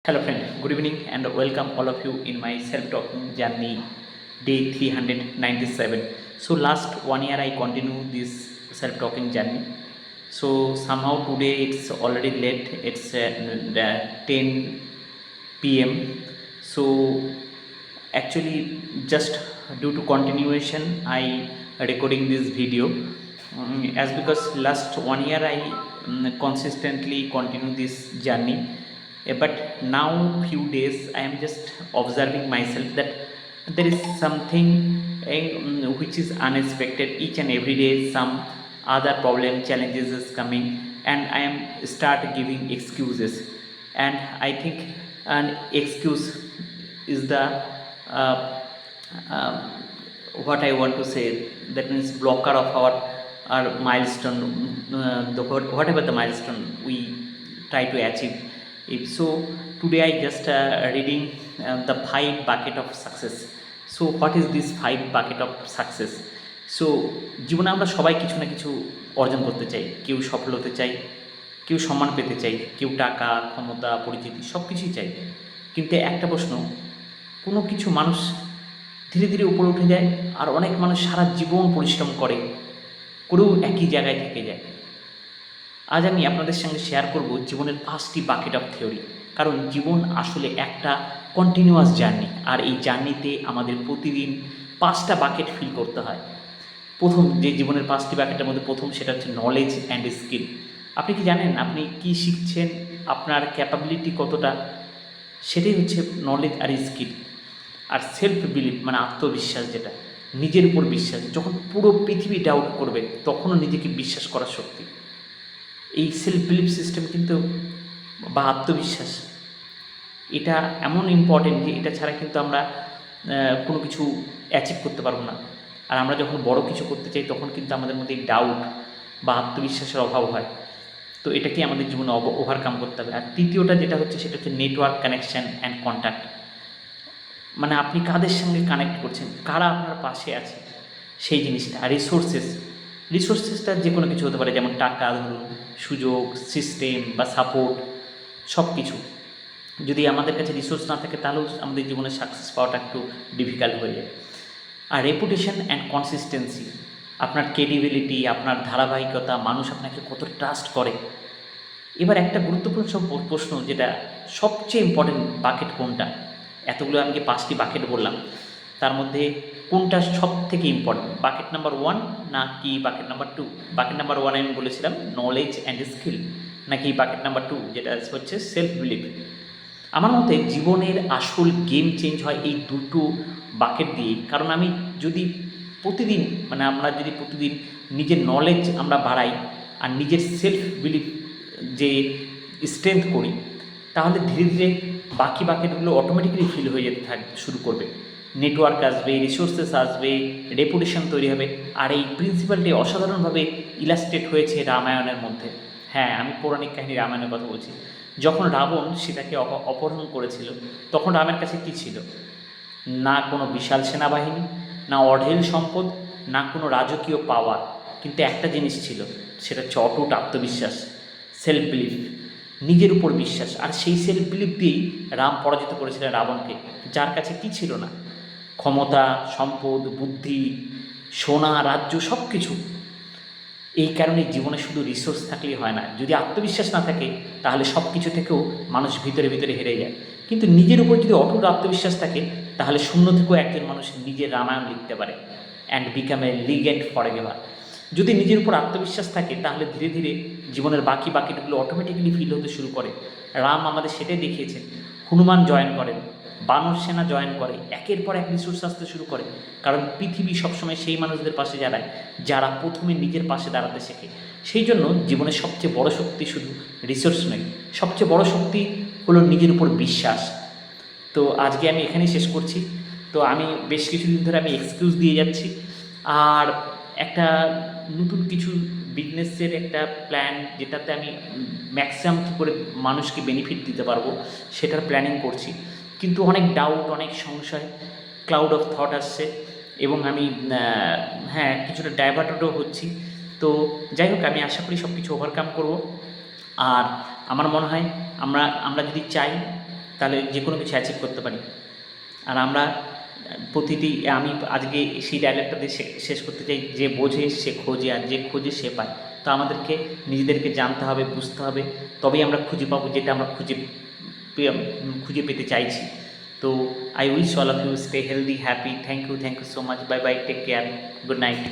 Hello friend, good evening and welcome all of you in my self-talking journey day 397. So last 1 year I continue this self-talking journey. So somehow today it's already late. It's 10 p.m. So actually just due to continuation I recording this video as because last 1 year I consistently continue this journey. But now few days I am just observing myself that there is something which is unexpected. Each and every day some other problem challenges is coming and I am start giving excuses, and I think an excuse is the uh, uh, what I want to say, that means blocker of our milestone, whatever the milestone we try to achieve. If so, today I just reading the 5 bucket of success. So what is this 5 bucket of success? So জীবনে আমরা সবাই কিছু না কিছু অর্জন করতে চাই। কেউ সফল হতে চাই, কেউ সম্মান পেতে চাই, কেউ টাকা, ক্ষমতা, পরিচিতি সব কিছুই চাই। কিন্তু একটা প্রশ্ন, কোনো কিছু মানুষ ধীরে ধীরে উপরে উঠে যায়, আর অনেক মানুষ সারা জীবন পরিশ্রম করেও একই জায়গায় থেকে যায়। আজ আমি আপনাদের সঙ্গে শেয়ার করব জীবনের 5টি বাকেট অফ থিওরি। কারণ জীবন আসলে একটা কন্টিনিউয়াস জার্নি, আর এই জার্নিতে আমাদের প্রতিদিন 5টা বাকেট ফিল করতে হয়। প্রথম যে জীবনের 5টি বাকেটের মধ্যে প্রথম, সেটা হচ্ছে নলেজ অ্যান্ড স্কিল। আপনি কি জানেন আপনি কি শিখছেন, আপনার ক্যাপাবিলিটি কতটা, সেটাই হচ্ছে নলেজ আর স্কিল। আর সেলফ বিলিভ মানে আত্মবিশ্বাস, যেটা নিজের উপর বিশ্বাস। যখন পুরো পৃথিবী ডাউট করবে তখনও নিজেকে বিশ্বাস করার শক্তি। এই সেলফ বিলিভ সিস্টেম কিন্তু বা আত্মবিশ্বাস, এটা এমন ইম্পর্টেন্ট যে এটা ছাড়া কিন্তু আমরা কোনো কিছু অ্যাচিভ করতে পারবো না। আর আমরা যখন বড় কিছু করতে চাই তখন কিন্তু আমাদের মধ্যে ডাউট বা আত্মবিশ্বাসের অভাব হয়। তো এটাকে আমাদের জীবনে ওভারকাম করতে হবে। আর তৃতীয়টা যেটা হচ্ছে, সেটা হচ্ছে নেটওয়ার্ক কানেকশান অ্যান্ড কন্ট্যাক্ট। মানে আপনি কাদের সঙ্গে কানেক্ট করছেন, কারা আপনার পাশে আছে, সেই জিনিসটা। আর রিসোর্সেসটা যে কোনো কিছু হতে পারে, যেমন টাকা, ধরুন সুযোগ, সিস্টেম বা সাপোর্ট, সব কিছু। যদি আমাদের কাছে রিসোর্স না থাকে তাহলেও আমাদের জীবনে সাকসেস পাওয়াটা একটু ডিফিকাল্ট হয়ে যায়। আর রেপুটেশন অ্যান্ড কনসিস্টেন্সি, আপনার ক্রেডিবিলিটি, আপনার ধারাবাহিকতা, মানুষ আপনাকে কত ট্রাস্ট করে। এবার একটা গুরুত্বপূর্ণ প্রশ্ন, যেটা সবচেয়ে ইম্পর্টেন্ট, বাকেট কোনটা? এতগুলো আমি 5টি বাকেট বললাম, তার মধ্যে কোনটা সব থেকে ইম্পর্টেন্ট? বাকেট নাম্বার 1 না কি বাকেট নাম্বার 2? বাকেট নাম্বার 1 আমি বলেছিলাম নলেজ অ্যান্ড স্কিল, নাকি বাকেট নাম্বার 2 যেটা হচ্ছে সেলফ বিলিভ? আমার মতে জীবনের আসল গেম চেঞ্জ হয় এই দুটো বাকেট দিয়েই। কারণ আমি যদি প্রতিদিন আমরা যদি প্রতিদিন নিজের নলেজ আমরা বাড়াই আর নিজের সেলফ বিলিভ যে স্ট্রেংথ করি, তাহলে ধীরে ধীরে বাকি বাকেটগুলো অটোমেটিক্যালি ফিল হয়ে যেতে শুরু করবে। নেটওয়ার্ক আসবে, রিসোর্সেস আসবে, রেপুটেশন তৈরি হবে। আর এই প্রিন্সিপালটি অসাধারণভাবে ইলাস্ট্রেট হয়েছে রামায়ণের মধ্যে। হ্যাঁ, আমি পৌরাণিক কাহিনী রামায়ণের কথা বলছি। যখন রাবণ সীতাকে অপহরণ করেছিল, তখন রামের কাছে কী ছিল? না কোনো বিশাল সেনাবাহিনী, না অঢেল সম্পদ, না কোনো রাজকীয় পাওয়ার, কিন্তু একটা জিনিস ছিল, সেটা হচ্ছে অটুট আত্মবিশ্বাস, সেলফ বিলিভ, নিজের উপর বিশ্বাস। আর সেই সেলফ বিলিভ দিয়েই রাম পরাজিত করেছিলেন রাবণকে, যার কাছে কী ছিল না? ক্ষমতা, সম্পদ, বুদ্ধি, সোনা, রাজ্য, সব কিছু। এই কারণে জীবনে শুধু রিসোর্স থাকলেই হয় না, যদি আত্মবিশ্বাস না থাকে তাহলে সব কিছু থেকেও মানুষ ভিতরে ভিতরে হেরে যায়। কিন্তু নিজের উপর যদি অটুট আত্মবিশ্বাস থাকে, তাহলে শূন্য থেকেও একজন মানুষ নিজের রামায়ণ লিখতে পারে and become a ligand for ever. যদি নিজের উপর আত্মবিশ্বাস থাকে, তাহলে ধীরে ধীরে জীবনের বাকি বাকিগুলো অটোমেটিক্যালি ফিল হতে শুরু করে। রাম আমাদের সেটাই দেখিয়েছেন। হনুমান জয়েন করেন, বানর সেনা জয়েন করে, একের পর এক রিসোর্স আসতে শুরু করে। কারণ পৃথিবী সবসময় সেই মানুষদের পাশে দাঁড়ায় যারা প্রথমে নিজের পাশে দাঁড়াতে শেখে। সেই জন্য জীবনের সবচেয়ে বড় শক্তি শুধু রিসোর্স নয়, সবচেয়ে বড় শক্তি হলো নিজের উপর বিশ্বাস। তো আজকে আমি এখানেই শেষ করছি। তো আমি বেশ কিছুদিন ধরে আমি এক্সকিউজ দিয়ে যাচ্ছি, আর একটা নতুন কিছু বিজনেসের একটা প্ল্যান, যেটাতে আমি ম্যাক্সিমাম কী করে মানুষকে বেনিফিট দিতে পারবো সেটার প্ল্যানিং করছি। কিন্তু অনেক ডাউট, অনেক সংশয়, ক্লাউড অফ থট আসছে, এবং আমি হ্যাঁ কিছুটা ডাইভার্টেডও হচ্ছি। তো যাই হোক, আমি আশা করি সব কিছু ওভারকাম করব। আর আমার মনে হয় আমরা যদি চাই, তাহলে যে কোনো কিছু অ্যাচিভ করতে পারি। আর আমরা প্রতিটি আমি আজকে সেই ডায়লগটা দিয়ে শেষ করতে চাই, যে বোঝে সে খোঁজে, আর যে খোঁজে সে পায়। তো আমাদেরকে নিজেদেরকে জানতে হবে, বুঝতে হবে, তবেই আমরা খুঁজে পাবো যেটা আমরা খুঁজে পেতে চাইছি। তো I wish all of you stay healthy, happy. Thank you so much. Bye bye, take care, good night.